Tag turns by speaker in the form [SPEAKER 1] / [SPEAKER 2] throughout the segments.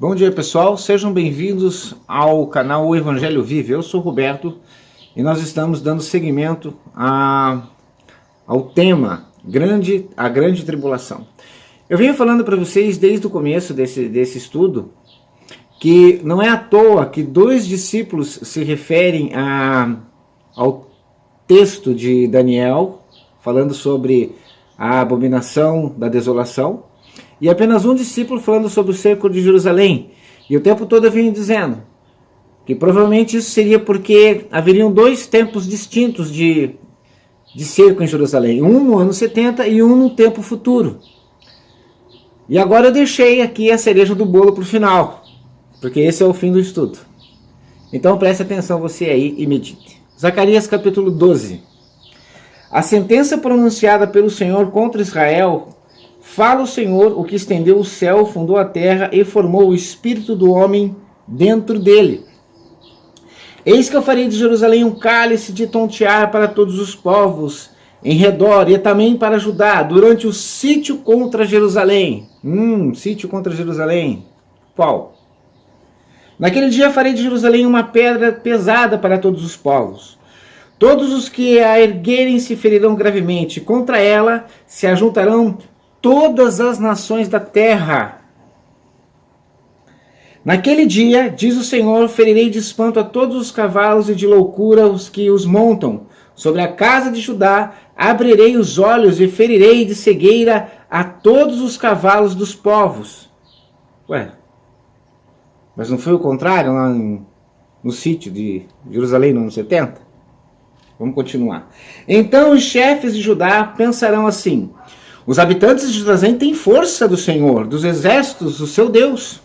[SPEAKER 1] Bom dia, pessoal, sejam bem-vindos ao canal O Evangelho Vive. Eu sou o Roberto e nós estamos dando seguimento ao tema a grande tribulação. Eu venho falando para vocês desde o começo desse estudo que não é à toa que dois discípulos se referem ao texto de Daniel, falando sobre a abominação da desolação, e apenas um discípulo falando sobre o cerco de Jerusalém. E o tempo todo eu venho dizendo que provavelmente isso seria porque haveriam dois tempos distintos de cerco em Jerusalém. Um no ano 70 e um no tempo futuro. E agora eu deixei aqui a cereja do bolo para o final, porque esse é o fim do estudo. Então preste atenção você aí e medite. Zacarias capítulo 12. A sentença pronunciada pelo Senhor contra Israel. Fala o Senhor, o que estendeu o céu, fundou a terra e formou o espírito do homem dentro dele. Eis que eu farei de Jerusalém um cálice de tontear para todos os povos em redor, e também para Judá, durante o sítio contra Jerusalém. Sítio contra Jerusalém. Qual? Naquele dia farei de Jerusalém uma pedra pesada para todos os povos. Todos os que a erguerem se ferirão gravemente. Contra ela se ajuntarão todas as nações da terra. Naquele dia, diz o Senhor, ferirei de espanto a todos os cavalos e de loucura os que os montam. Sobre a casa de Judá abrirei os olhos e ferirei de cegueira a todos os cavalos dos povos. Ué, mas não foi o contrário lá no sítio de Jerusalém no ano 70? Vamos continuar. Então os chefes de Judá pensarão assim: os habitantes de Jerusalém têm força do Senhor, dos exércitos, do seu Deus.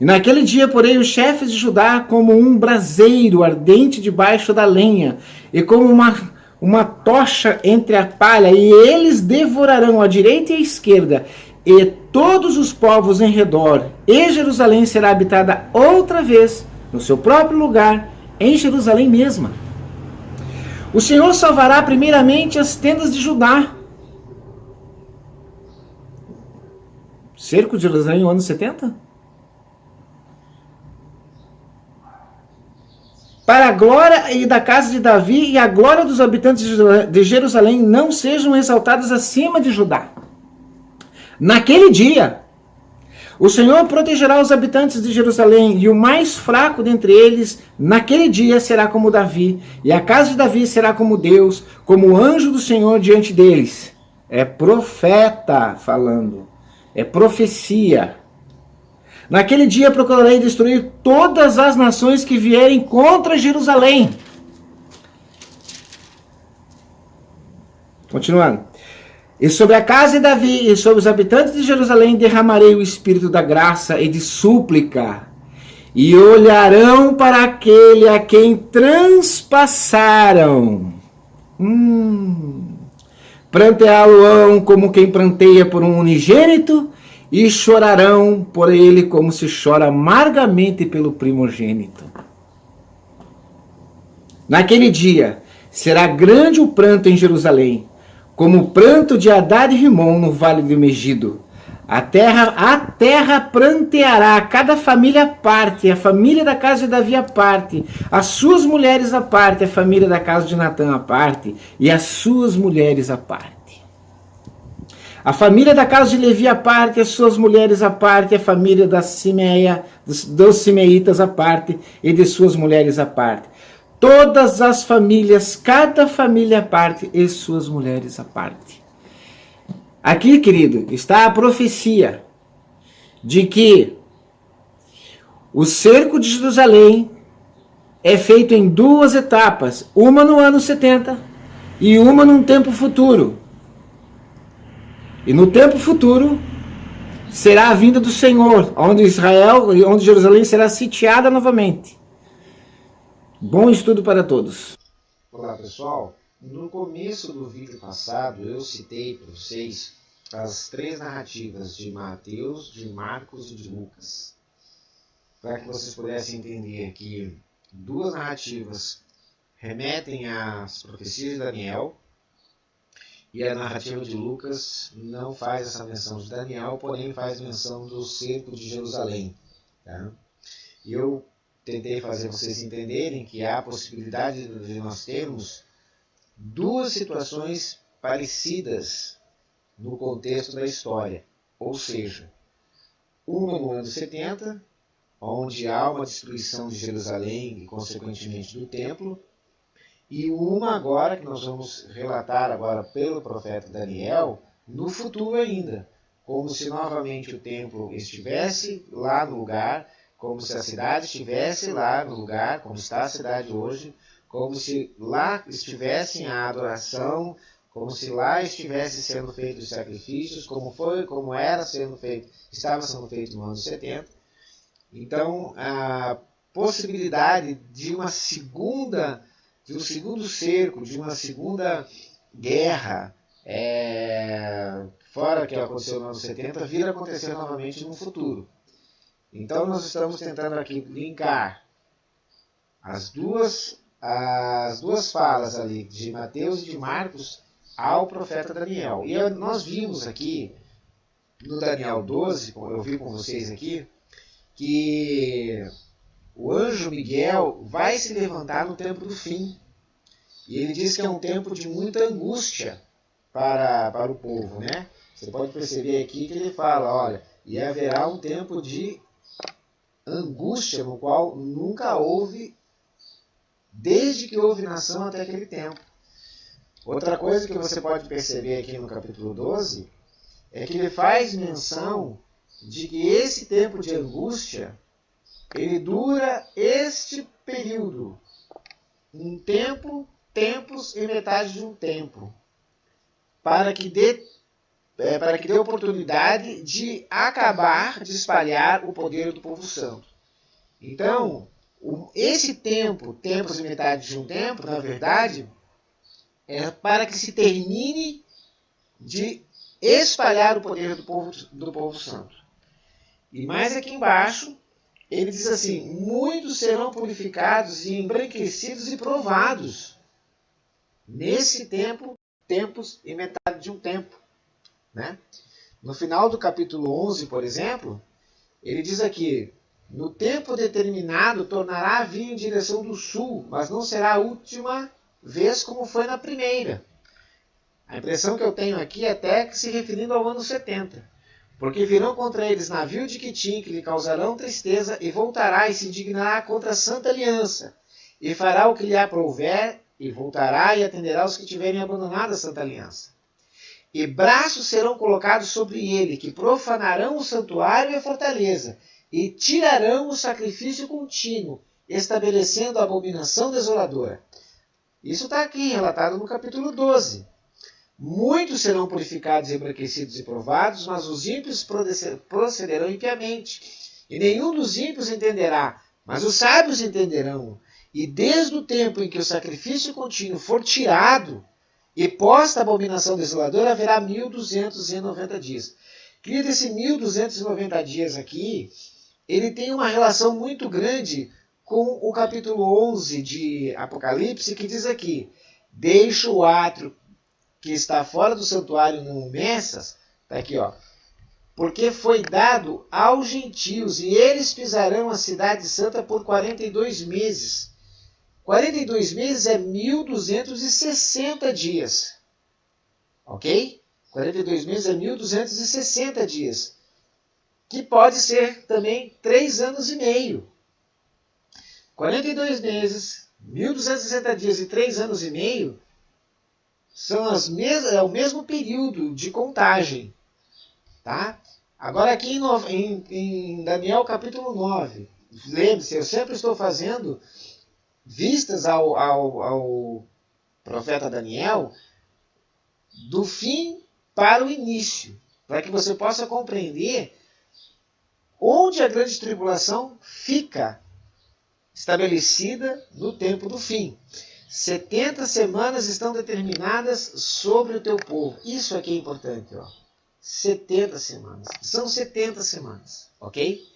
[SPEAKER 1] E naquele dia, porém, os chefes de Judá, como um braseiro ardente debaixo da lenha, e como uma tocha entre a palha, e eles devorarão a direita e a esquerda, e todos os povos em redor, e Jerusalém será habitada outra vez, no seu próprio lugar, em Jerusalém mesma. O Senhor salvará primeiramente as tendas de Judá. Cerco de Jerusalém no ano 70? Para a glória da casa de Davi e a glória dos habitantes de Jerusalém não sejam exaltadas acima de Judá. Naquele dia, o Senhor protegerá os habitantes de Jerusalém, e o mais fraco dentre eles, naquele dia, será como Davi, e a casa de Davi será como Deus, como o anjo do Senhor diante deles. É profeta falando. É profecia. Naquele dia procurarei destruir todas as nações que vierem contra Jerusalém. Continuando. E sobre a casa de Davi e sobre os habitantes de Jerusalém derramarei o espírito da graça e de súplica. E olharão para aquele a quem transpassaram. Pranteá-lo-ão como quem pranteia por um unigênito, e chorarão por ele como se chora amargamente pelo primogênito. Naquele dia será grande o pranto em Jerusalém, como o pranto de Hadad e Rimom no vale do Megido. A terra pranteará, cada família à parte, a família da casa de Davi à parte, as suas mulheres à parte, a família da casa de Natã à parte, e as suas mulheres à parte. A família da casa de Levi à parte, as suas mulheres à parte, a família da dos Simeitas à parte, e de suas mulheres à parte. Todas as famílias, cada família à parte, e suas mulheres à parte. Aqui, querido, está a profecia de que o cerco de Jerusalém é feito em duas etapas, uma no ano 70 e uma num tempo futuro. E no tempo futuro será a vinda do Senhor, onde Jerusalém será sitiada novamente. Bom estudo para todos.
[SPEAKER 2] Olá pessoal, no começo do vídeo passado eu citei para vocês as três narrativas de Mateus, de Marcos e de Lucas, para que vocês pudessem entender que duas narrativas remetem às profecias de Daniel, e a narrativa de Lucas não faz essa menção de Daniel, porém faz menção do cerco de Jerusalém. Tá? E eu tentei fazer vocês entenderem que há a possibilidade de nós termos duas situações parecidas no contexto da história. Ou seja, uma no ano 70, onde há uma destruição de Jerusalém e, consequentemente, do templo, e uma agora, que nós vamos relatar agora pelo profeta Daniel, no futuro ainda, como se novamente o templo estivesse lá no lugar, como se a cidade estivesse lá no lugar, como está a cidade hoje, como se lá estivesse a adoração, como se lá estivesse sendo feitos os sacrifícios, como era sendo feito, estava sendo feito no ano 70. Então, a possibilidade de um segundo cerco, de uma segunda guerra, fora o que aconteceu no ano 70, vir a acontecer novamente no futuro. Então, nós estamos tentando aqui linkar as duas falas ali, de Mateus e de Marcos, ao profeta Daniel. E nós vimos aqui, no Daniel 12, eu vi com vocês aqui, que o anjo Miguel vai se levantar no tempo do fim. E ele diz que é um tempo de muita angústia para o povo, né? Você pode perceber aqui que ele fala, olha, e haverá um tempo de angústia no qual nunca houve, desde que houve nação até aquele tempo. Outra coisa que você pode perceber aqui no capítulo 12 é que ele faz menção de que esse tempo de angústia, ele dura este período, um tempo, tempos e metade de um tempo, para que dê oportunidade de acabar, de espalhar o poder do povo santo. Então, esse tempo, tempos e metade de um tempo, na verdade, é para que se termine de espalhar o poder do povo santo. E mais aqui embaixo, ele diz assim, muitos serão purificados e embranquecidos e provados nesse tempo, tempos e metade de um tempo. Né? No final do capítulo 11, por exemplo, ele diz aqui, no tempo determinado tornará a vir em direção do sul, mas não será a última vez como foi na primeira. A impressão que eu tenho aqui é até que se referindo ao ano 70. Porque virão contra eles navios de Quitim, que lhe causarão tristeza, e voltará e se indignará contra a santa aliança, e fará o que lhe aprouver, e voltará e atenderá os que tiverem abandonado a santa aliança. E braços serão colocados sobre ele, que profanarão o santuário e a fortaleza, e tirarão o sacrifício contínuo, estabelecendo a abominação desoladora. Isso está aqui relatado no capítulo 12. Muitos serão purificados, embranquecidos e provados, mas os ímpios procederão impiamente. E nenhum dos ímpios entenderá, mas os sábios entenderão. E desde o tempo em que o sacrifício contínuo for tirado e posta a abominação desoladora, haverá 1290 dias. Querido, esse 1290 dias aqui, ele tem uma relação muito grande com o capítulo 11 de Apocalipse, que diz aqui, deixa o átrio que está fora do santuário não meças, está aqui, ó, porque foi dado aos gentios, e eles pisarão a cidade santa por 42 meses. 42 meses é 1260 dias. Ok? 42 meses é 1260 dias. Que pode ser também 3 anos e meio. 42 meses, 1260 dias e 3 anos e meio é o mesmo período de contagem. Tá? Agora aqui em Daniel capítulo 9, lembre-se, eu sempre estou fazendo vistas ao profeta Daniel do fim para o início, para que você possa compreender onde a grande tribulação fica estabelecida no tempo do fim. 70 semanas estão determinadas sobre o teu povo. Isso aqui é importante, ó. 70 semanas. São 70 semanas, ok?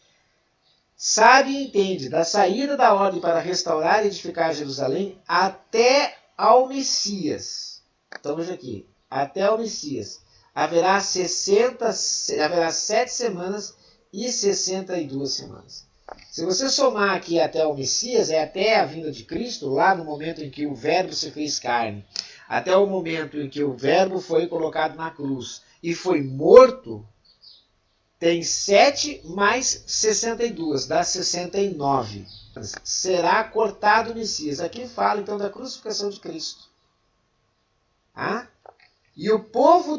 [SPEAKER 2] Sabe e entende, da saída da ordem para restaurar e edificar Jerusalém até ao Messias. Estamos aqui. Até ao Messias. Haverá 7 semanas e 62 semanas. Se você somar aqui até o Messias, é até a vinda de Cristo, lá no momento em que o Verbo se fez carne, até o momento em que o Verbo foi colocado na cruz e foi morto, tem 7 mais 62, dá 69. Será cortado o Messias. Aqui fala então da crucificação de Cristo. Ah? E o povo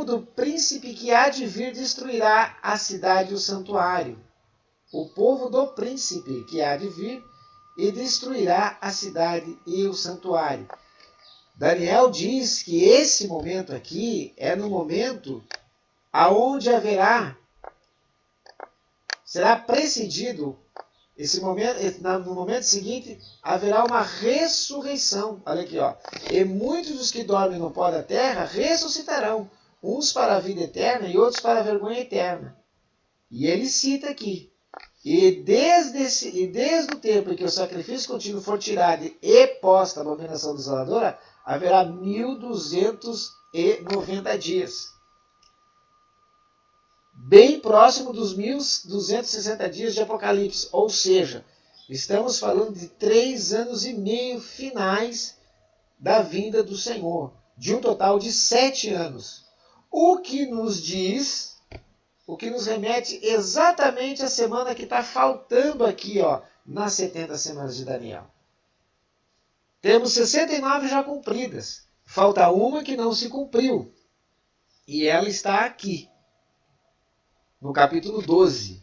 [SPEAKER 2] do príncipe que há de vir destruirá a cidade e o santuário. O povo do príncipe que há de vir e destruirá a cidade e o santuário. Daniel diz que esse momento aqui é no momento aonde será precedido, no momento seguinte, haverá uma ressurreição. Olha aqui, ó. E muitos dos que dormem no pó da terra ressuscitarão, uns para a vida eterna e outros para a vergonha eterna. E ele cita aqui. E desde o tempo em que o sacrifício contínuo for tirado e posta a abominação desoladora, haverá 1290 dias. Bem próximo dos 1260 dias de Apocalipse. Ou seja, estamos falando de 3 anos e meio finais da vinda do Senhor. De um total de 7 anos. O que nos remete exatamente à semana que está faltando aqui, ó, nas 70 semanas de Daniel. Temos 69 já cumpridas. Falta uma que não se cumpriu. E ela está aqui, no capítulo 12.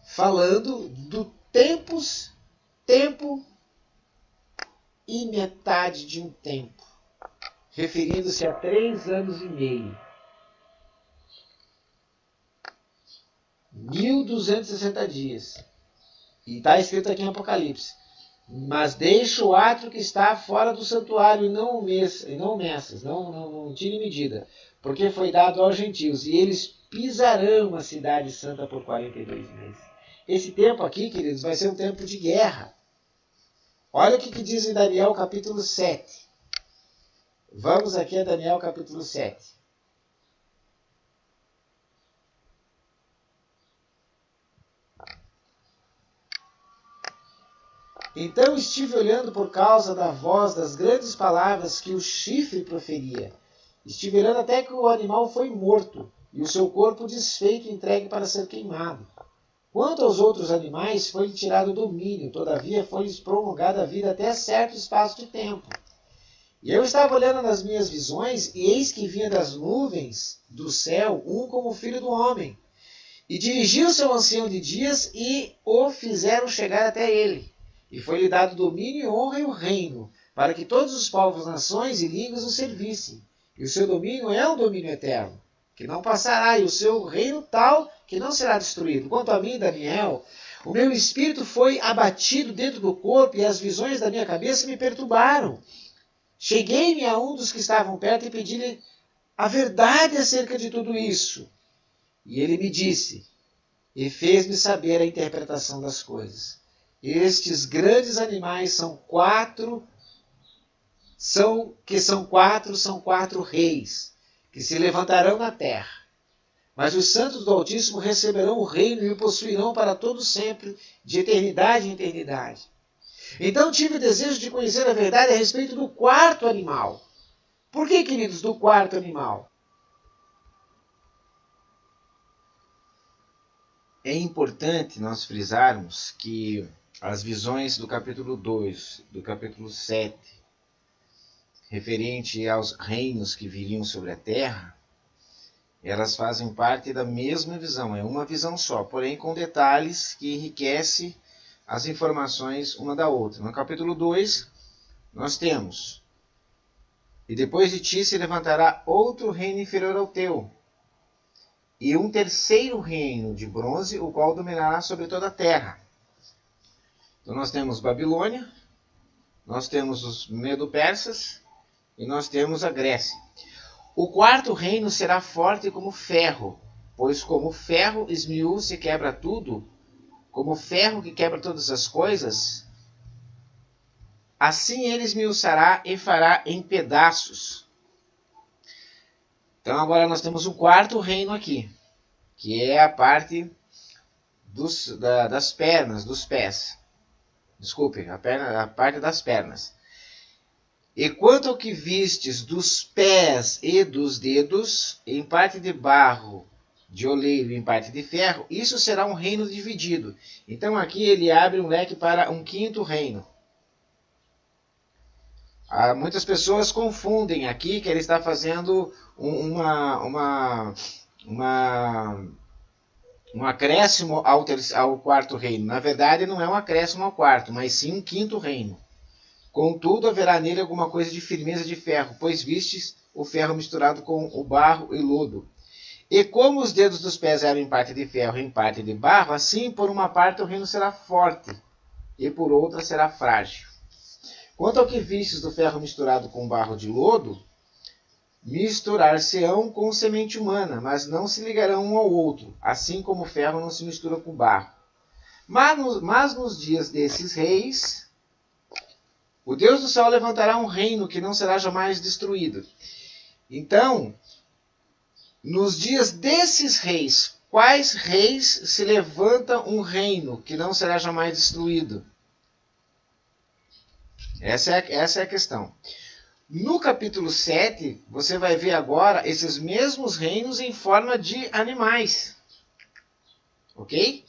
[SPEAKER 2] Falando do tempo e metade de um tempo. Referindo-se a 3 anos e meio. 1260 dias. E está escrito aqui em Apocalipse. Mas deixa o átrio que está fora do santuário e não meças, não tire medida, porque foi dado aos gentios, e eles pisarão a cidade santa por 42 meses. Esse tempo aqui, queridos, vai ser um tempo de guerra. Olha o que diz em Daniel capítulo 7. Vamos aqui a Daniel capítulo 7. Então estive olhando por causa da voz das grandes palavras que o chifre proferia. Estive olhando até que o animal foi morto, e o seu corpo desfeito e entregue para ser queimado. Quanto aos outros animais, foi-lhe tirado o domínio, todavia foi-lhes prolongada a vida até certo espaço de tempo. E eu estava olhando nas minhas visões, e eis que vinha das nuvens do céu um como o filho do homem. E dirigiu-se ao ancião de dias, e o fizeram chegar até ele. E foi-lhe dado domínio, honra e o reino, para que todos os povos, nações e línguas o servissem. E o seu domínio é um domínio eterno, que não passará, e o seu reino tal, que não será destruído. Quanto a mim, Daniel, o meu espírito foi abatido dentro do corpo, e as visões da minha cabeça me perturbaram. Cheguei-me a um dos que estavam perto e pedi-lhe a verdade acerca de tudo isso. E ele me disse, e fez-me saber a interpretação das coisas. Estes grandes animais são quatro reis, que se levantarão na terra. Mas os santos do Altíssimo receberão o reino e o possuirão para todo sempre, de eternidade em eternidade. Então tive o desejo de conhecer a verdade a respeito do quarto animal. Por que, queridos, do quarto animal?
[SPEAKER 1] É importante nós frisarmos que as visões do capítulo 2, do capítulo 7, referente aos reinos que viriam sobre a terra, elas fazem parte da mesma visão, é uma visão só, porém com detalhes que enriquecem as informações uma da outra. No capítulo 2, nós temos: e depois de ti se levantará outro reino inferior ao teu, e um terceiro reino de bronze, o qual dominará sobre toda a terra. Então nós temos Babilônia, nós temos os Medo-Persas e nós temos a Grécia. O quarto reino será forte como ferro, pois como ferro esmiúça e quebra tudo, como ferro que quebra todas as coisas, assim ele esmiuçará e fará em pedaços. Então agora nós temos um quarto reino aqui, que é a parte
[SPEAKER 2] das pernas, dos pés. Desculpe, a parte das pernas. E quanto ao que vistes dos pés e dos dedos, em parte de barro, de oleiro e em parte de ferro, isso será um reino dividido. Então aqui ele abre um leque para um quinto reino. Muitas pessoas confundem aqui que ele está fazendo um acréscimo ao quarto reino. Na verdade, não é um acréscimo ao quarto, mas sim um quinto reino. Contudo, haverá nele alguma coisa de firmeza de ferro, pois vistes o ferro misturado com o barro e lodo. E como os dedos dos pés eram em parte de ferro e em parte de barro, assim por uma parte o reino será forte, e por outra será frágil. Quanto ao que vistes do ferro misturado com barro de lodo, misturar-se-ão com semente humana, mas não se ligarão um ao outro, assim como o ferro não se mistura com barro. Mas nos dias desses reis, o Deus do céu levantará um reino que não será jamais destruído. Então, nos dias desses reis, quais reis se levanta um reino que não será jamais destruído? Essa é a questão. No capítulo 7, você vai ver agora esses mesmos reinos em forma de animais. Ok?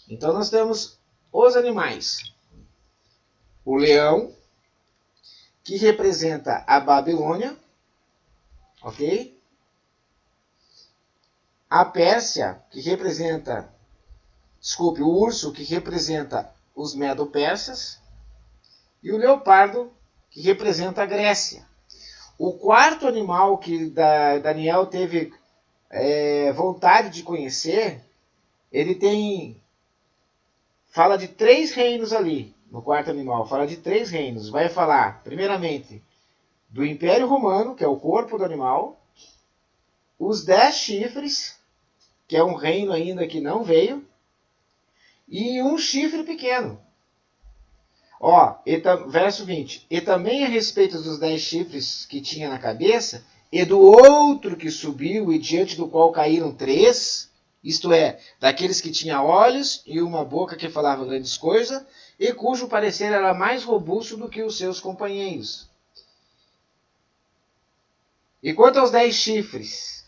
[SPEAKER 2] Então nós temos os animais. O leão, que representa a Babilônia. Ok? A Pérsia, que representa... Desculpe, o urso, que representa os Medo-Persas. E o leopardo, que representa a Grécia. O quarto animal que Daniel teve vontade de conhecer, ele fala de 3 reinos ali, no quarto animal, fala de 3 reinos. Vai falar, primeiramente, do Império Romano, que é o corpo do animal, os 10 chifres, que é um reino ainda que não veio, e um chifre pequeno. Verso 20. E também a respeito dos 10 chifres que tinha na cabeça, e do outro que subiu, e diante do qual caíram 3, isto é, daqueles que tinha olhos e uma boca que falava grandes coisas, e cujo parecer era mais robusto do que os seus companheiros. E quanto aos 10 chifres,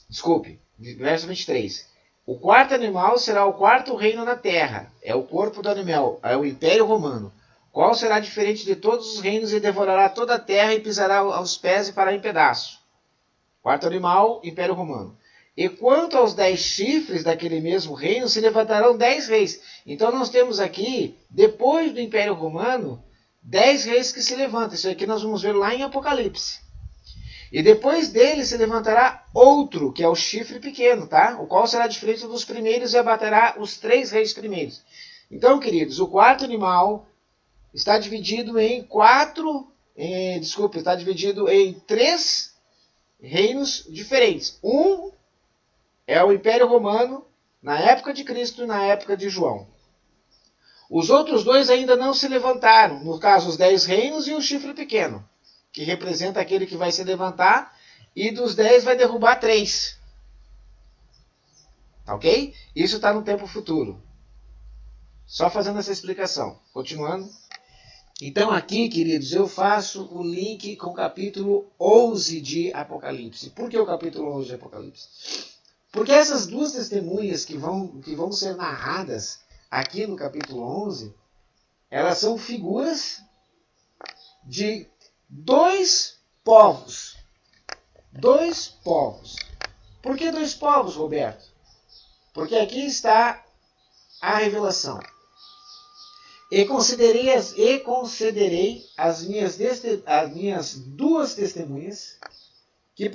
[SPEAKER 2] desculpe, verso 23. O quarto animal será o quarto reino na terra. É o corpo do animal, é o Império Romano. Qual será diferente de todos os reinos e devorará toda a terra e pisará aos pés e fará em pedaço. Quarto animal, Império Romano. E quanto aos 10 chifres daquele mesmo reino, se levantarão 10 reis. Então nós temos aqui, depois do Império Romano, 10 reis que se levantam. Isso aqui nós vamos ver lá em Apocalipse. E depois dele se levantará outro, que é o chifre pequeno, tá? O qual será diferente dos primeiros e abaterá os 3 reis primeiros. Então, queridos, o quarto animal está dividido está dividido em 3 reinos diferentes. Um é o Império Romano, na época de Cristo e na época de João. Os outros 2 ainda não se levantaram, no caso os 10 reinos e o chifre pequeno, que representa aquele que vai se levantar, e dos 10 vai derrubar 3. Ok? Isso está no tempo futuro. Só fazendo essa explicação. Continuando. Então aqui, queridos, eu faço o link com o capítulo 11 de Apocalipse. Por que o capítulo 11 de Apocalipse? Porque essas 2 testemunhas que vão ser narradas aqui no capítulo 11, elas são figuras de 2 povos. 2 povos. Por que 2 povos, Roberto? Porque aqui está a revelação. E concederei as minhas 2 testemunhas que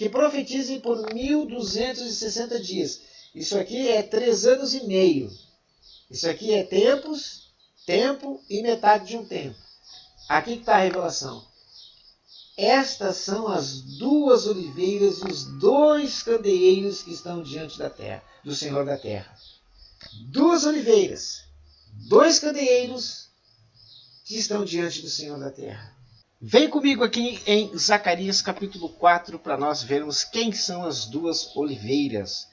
[SPEAKER 2] profetizem por 1260 dias. Isso aqui é 3 anos e meio. Isso aqui é tempo e metade de um tempo. Aqui está a revelação. Estas são as 2 oliveiras e os 2 candeeiros que estão diante da terra, do Senhor da terra. 2 oliveiras, 2 candeeiros que estão diante do Senhor da terra. Vem comigo aqui em Zacarias capítulo 4 para nós vermos quem são as 2 oliveiras.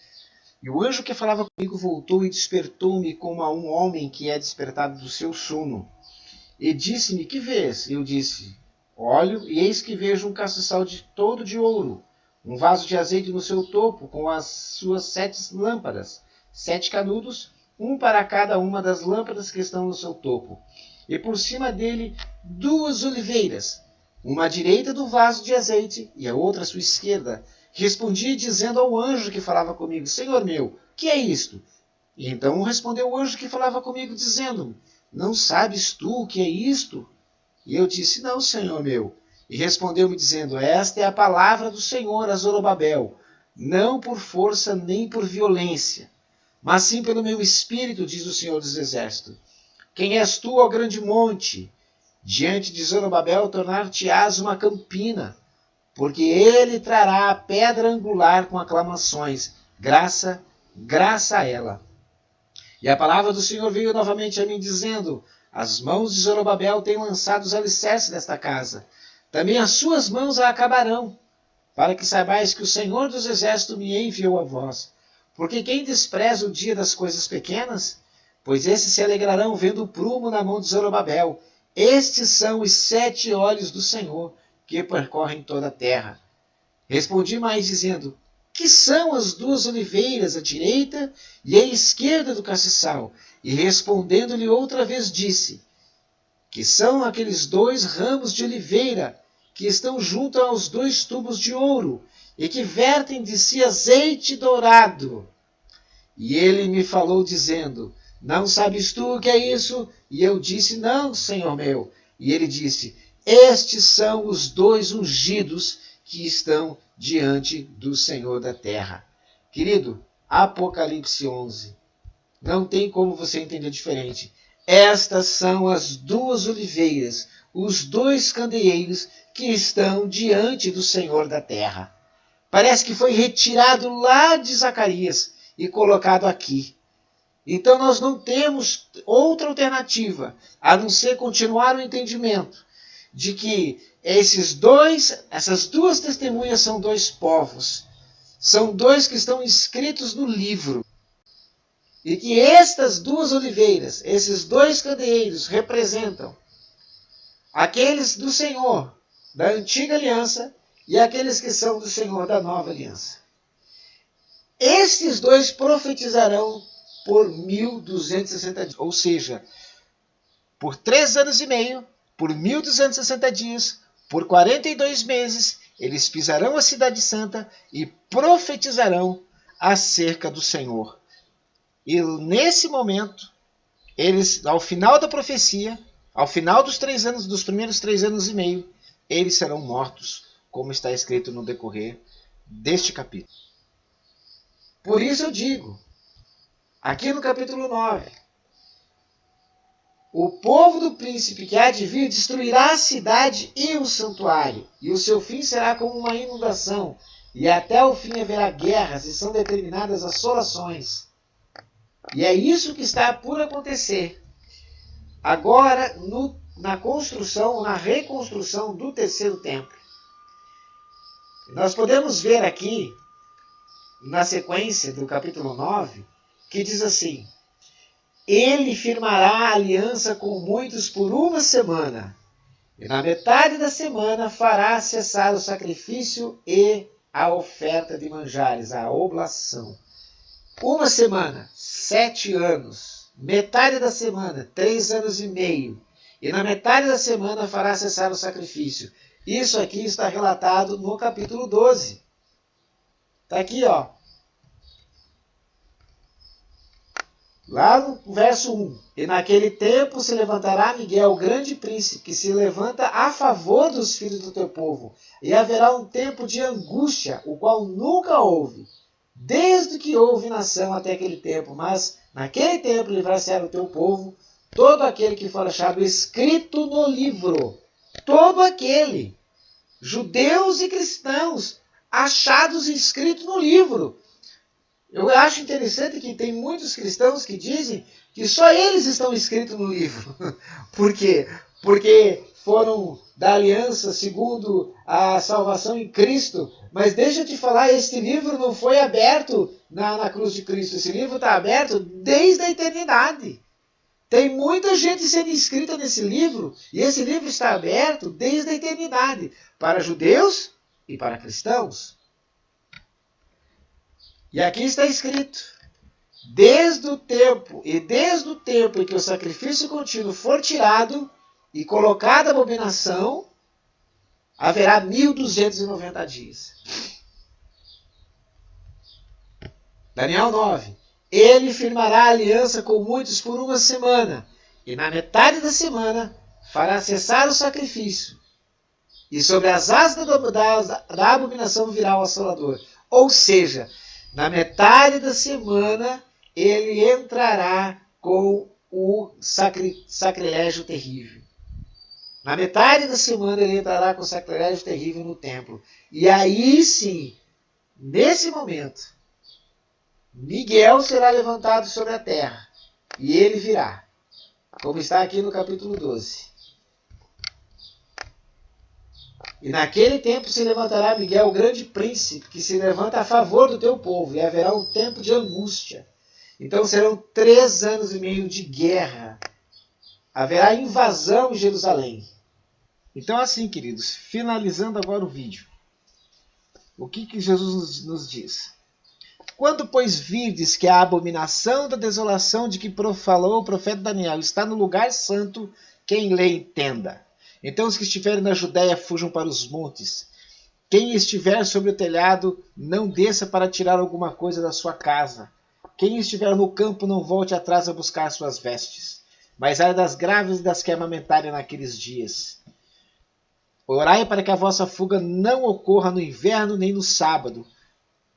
[SPEAKER 2] E o anjo que falava comigo voltou e despertou-me como a um homem que é despertado do seu sono. E disse-me, que vês? Eu disse, olho, e eis que vejo um castiçal todo de ouro, um vaso de azeite no seu topo, com as suas 7 lâmpadas, 7 canudos, um para cada uma das lâmpadas que estão no seu topo. E por cima dele 2 oliveiras, uma à direita do vaso de azeite e a outra à sua esquerda. Respondi dizendo ao anjo que falava comigo, Senhor meu, que é isto? E então respondeu o anjo que falava comigo, dizendo-me, não sabes tu o que é isto? E eu disse, não, Senhor meu. E respondeu-me dizendo, esta é a palavra do Senhor a Zorobabel, não por força nem por violência, mas sim pelo meu espírito, diz o Senhor dos Exércitos. Quem és tu, ó grande monte? Diante de Zorobabel tornar-te-ás uma campina, porque ele trará a pedra angular com aclamações, graça a ela. E a palavra do Senhor veio novamente a mim, dizendo, as mãos de Zorobabel têm lançado os alicerces desta casa, também as suas mãos a acabarão, para que saibais que o Senhor dos Exércitos me enviou a vós. Porque quem despreza o dia das coisas pequenas? Pois esses se alegrarão vendo o prumo na mão de Zorobabel. Estes são os 7 olhos do Senhor, que percorrem toda a terra. Respondi mais, dizendo, que são as 2 oliveiras à direita e à esquerda do castiçal? E respondendo-lhe outra vez disse, que são aqueles 2 ramos de oliveira que estão junto aos 2 tubos de ouro e que vertem de si azeite dourado. E ele me falou dizendo, não sabes tu o que é isso? E eu disse, não, Senhor meu. E ele disse, estes são os 2 ungidos que estão diante do Senhor da terra. Querido, Apocalipse 11. Não tem como você entender diferente. Estas são as 2 oliveiras, os 2 candeeiros que estão diante do Senhor da terra. Parece que foi retirado lá de Zacarias e colocado aqui. Então nós não temos outra alternativa a não ser continuar o entendimento de que essas 2 testemunhas são 2 povos. São 2 que estão inscritos no livro. E que estas 2 oliveiras, esses 2 candeeiros, representam aqueles do Senhor da antiga aliança e aqueles que são do Senhor da nova aliança. Estes 2 profetizarão por 1260 dias, ou seja, por 3 anos e meio, por 1260 dias, por 42 meses, eles pisarão a cidade santa e profetizarão acerca do Senhor. E nesse momento, eles, ao final da profecia, ao final dos 3 anos, dos primeiros 3 anos e meio, eles serão mortos, como está escrito no decorrer deste capítulo. Por isso eu digo, aqui no capítulo 9, o povo do príncipe que há de vir destruirá a cidade e o santuário, e o seu fim será como uma inundação, e até o fim haverá guerras, e são determinadas assolações. E é isso que está por acontecer. Agora, na construção, na reconstrução do 3º templo. Nós podemos ver aqui, na sequência do capítulo 9, que diz assim, ele firmará a aliança com muitos por 1 semana, e na metade da semana fará cessar o sacrifício e a oferta de manjares, a oblação. 1 semana, 7 anos. Metade da semana, 3 anos e meio. E na metade da semana fará cessar o sacrifício. Isso aqui está relatado no capítulo 12. Está aqui, ó. Lá no verso 1. E naquele tempo se levantará Miguel, o grande príncipe, que se levanta a favor dos filhos do teu povo. E haverá um tempo de angústia, o qual nunca houve, desde que houve nação até aquele tempo. Mas naquele tempo livrar-se-á o teu povo, todo aquele que for achado escrito no livro. Todo aquele, judeus e cristãos, achados escritos no livro. Eu acho interessante que tem muitos cristãos que dizem que só eles estão escritos no livro. Por quê? Porque foram da aliança segundo a salvação em Cristo. Mas deixa eu te falar, este livro não foi aberto na cruz de Cristo. Esse livro está aberto desde a eternidade. Tem muita gente sendo inscrita nesse livro, e esse livro está aberto desde a eternidade, para judeus e para cristãos. E aqui está escrito: desde o tempo em que o sacrifício contínuo for tirado e colocado a abominação, haverá 1290 dias. Daniel 9. Ele firmará aliança com muitos por uma semana, e na metade da semana fará cessar o sacrifício, e sobre as asas da abominação virá o assolador. Ou seja, na metade da semana ele entrará com o sacrilégio terrível. Na metade da semana ele entrará com o sacrilégio terrível no templo. E aí sim, nesse momento, Miguel será levantado sobre a terra, e ele virá, como está aqui no capítulo 12. E naquele tempo se levantará Miguel, o grande príncipe, que se levanta a favor do teu povo, e haverá um tempo de angústia. Então serão 3 anos e meio de guerra. Haverá invasão em Jerusalém. Então assim, queridos, finalizando agora o vídeo, o que Jesus nos diz? Quando, pois, virdes que a abominação da desolação de que falou o profeta Daniel está no lugar santo, quem lê entenda. Então os que estiverem na Judéia fujam para os montes. Quem estiver sobre o telhado, não desça para tirar alguma coisa da sua casa. Quem estiver no campo, não volte atrás a buscar suas vestes. Mas ai das grávidas e das que amamentarem naqueles dias. Orai para que a vossa fuga não ocorra no inverno nem no sábado.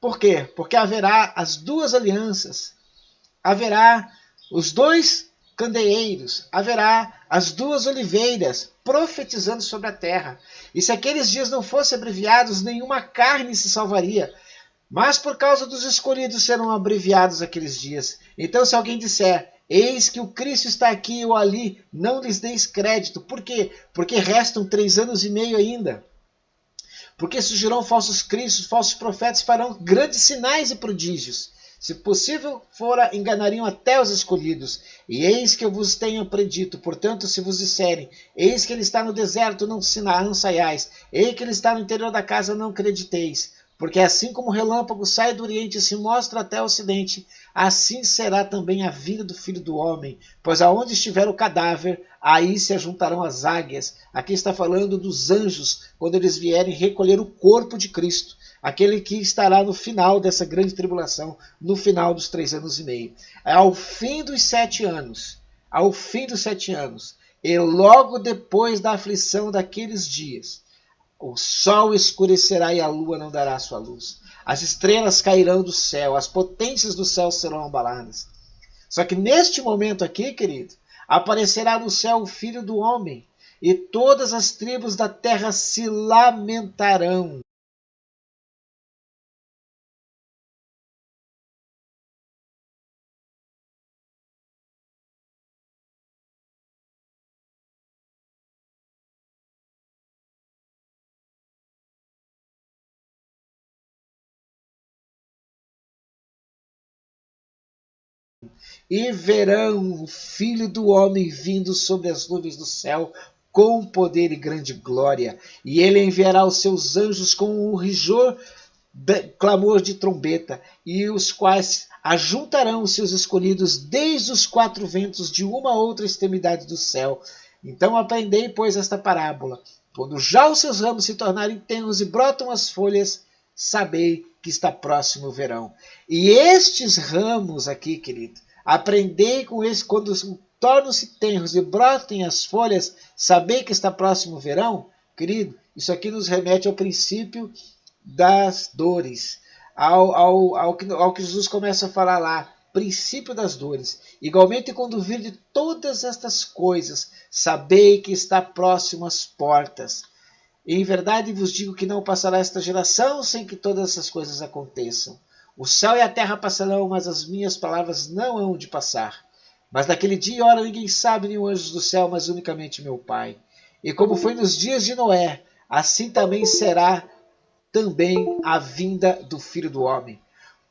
[SPEAKER 2] Por quê? Porque haverá as 2 alianças, haverá os 2 candeeiros, haverá as 2 oliveiras profetizando sobre a terra. E se aqueles dias não fossem abreviados, nenhuma carne se salvaria. Mas por causa dos escolhidos serão abreviados aqueles dias. Então se alguém disser, eis que o Cristo está aqui ou ali, não lhes deis crédito. Por quê? Porque restam 3 anos e meio ainda. Porque surgirão falsos cristos, falsos profetas, farão grandes sinais e prodígios. Se possível fora, enganariam até os escolhidos. E eis que eu vos tenho predito. Portanto, se vos disserem, eis que ele está no deserto, não saiais. Eis que ele está no interior da casa, não acrediteis. Porque assim como o relâmpago sai do oriente e se mostra até o ocidente, assim será também a vinda do Filho do Homem. Pois aonde estiver o cadáver, aí se ajuntarão as águias. Aqui está falando dos anjos, quando eles vierem recolher o corpo de Cristo. Aquele que estará no final dessa grande tribulação, no final dos 3 anos e meio. Ao fim dos 7 anos, e logo depois da aflição daqueles dias, o sol escurecerá e a lua não dará sua luz. As estrelas cairão do céu, as potências do céu serão abaladas. Só que neste momento aqui, querido, aparecerá no céu o Filho do Homem, e todas as tribos da terra se lamentarão. E verão o Filho do Homem vindo sobre as nuvens do céu com poder e grande glória. E ele enviará os seus anjos com o rigor, clamor de trombeta, e os quais ajuntarão os seus escolhidos desde os 4 ventos de uma a outra extremidade do céu. Então aprendei, pois, esta parábola. Quando já os seus ramos se tornarem tenros e brotam as folhas, sabei que está próximo o verão. E estes ramos aqui, querido, aprendei com esse, quando tornam-se tenros e brotem as folhas, sabei que está próximo o verão. Querido, isso aqui nos remete ao princípio das dores, ao que Jesus começa a falar lá, princípio das dores. Igualmente, quando vir de todas estas coisas, sabei que está próximo às portas. Em verdade vos digo que não passará esta geração sem que todas essas coisas aconteçam. O céu e a terra passarão, mas as minhas palavras não hão de passar. Mas naquele dia e hora ninguém sabe, nem os anjos do céu, mas unicamente meu Pai. E como foi nos dias de Noé, assim também será também a vinda do Filho do Homem.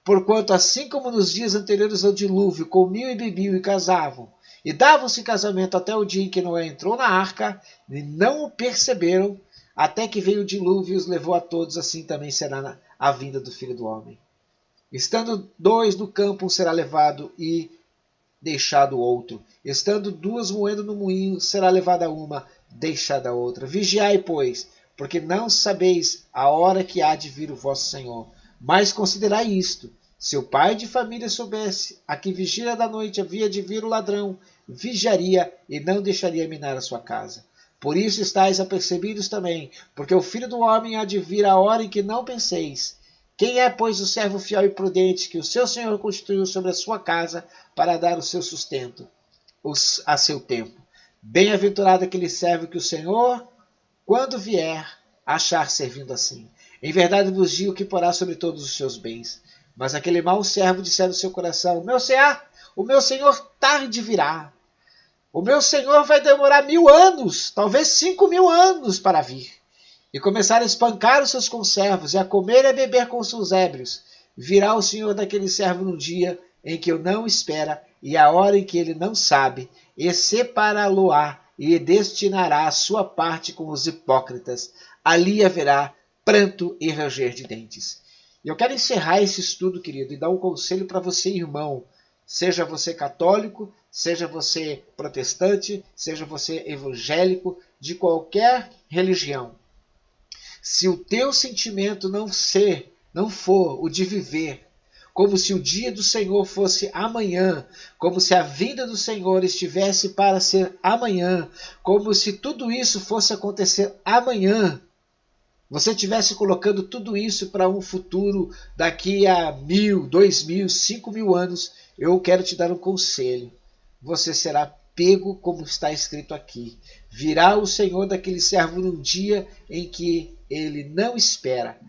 [SPEAKER 2] Porquanto, assim como nos dias anteriores ao dilúvio, comiam e bebiam e casavam, e davam-se em casamento até o dia em que Noé entrou na arca, e não o perceberam, até que veio o dilúvio e os levou a todos, assim também será a vinda do Filho do Homem. Estando dois no campo, um será levado e deixado o outro. Estando duas moendo no moinho, será levada uma, deixada a outra. Vigiai, pois, porque não sabeis a hora que há de vir o vosso Senhor. Mas considerai isto: se o pai de família soubesse a que vigília da noite havia de vir o ladrão, vigiaria e não deixaria minar a sua casa. Por isso estáis apercebidos também, porque o Filho do Homem há de vir a hora em que não penseis. Quem é, pois, o servo fiel e prudente que o seu Senhor constituiu sobre a sua casa para dar o seu sustento a seu tempo? Bem-aventurado aquele servo que o Senhor, quando vier, achar servindo assim. Em verdade vos digo que porá sobre todos os seus bens. Mas aquele mau servo disser no seu coração: o meu Senhor tarde virá. O meu Senhor vai demorar 1000 anos, talvez 5000 anos para vir. E começar a espancar os seus conservos, e a comer e a beber com os seus ébrios. Virá o Senhor daquele servo no dia em que eu não espera, e a hora em que ele não sabe, e separá-lo-á, e destinará a sua parte com os hipócritas. Ali haverá pranto e ranger de dentes. E eu quero encerrar esse estudo, querido, e dar um conselho para você, irmão. Seja você católico, seja você protestante, seja você evangélico, de qualquer religião. Se o teu sentimento não for o de viver, como se o dia do Senhor fosse amanhã, como se a vinda do Senhor estivesse para ser amanhã, como se tudo isso fosse acontecer amanhã, você estivesse colocando tudo isso para um futuro daqui a 1000, 2000, 5000 anos, eu quero te dar um conselho. Você será pego como está escrito aqui. Virá o Senhor daquele servo num dia em que ele não espera,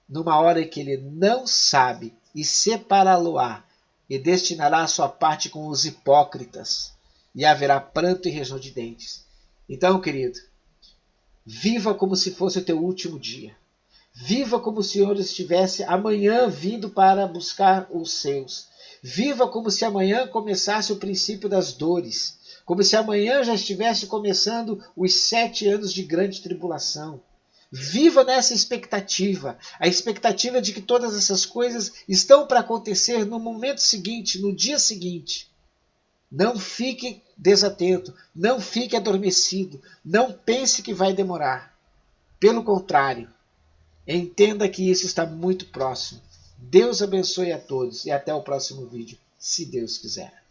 [SPEAKER 2] numa hora em que ele não sabe, e separá-lo-á, e destinará a sua parte com os hipócritas, e haverá pranto e ranger de dentes. Então, querido, viva como se fosse o teu último dia. Viva como se o Senhor estivesse amanhã vindo para buscar os seus. Viva como se amanhã começasse o princípio das dores. Como se amanhã já estivesse começando os 7 anos de grande tribulação. Viva nessa expectativa. A expectativa de que todas essas coisas estão para acontecer no momento seguinte, no dia seguinte. Não fique desatento, não fique adormecido, não pense que vai demorar. Pelo contrário, entenda que isso está muito próximo. Deus abençoe a todos e até o próximo vídeo, se Deus quiser.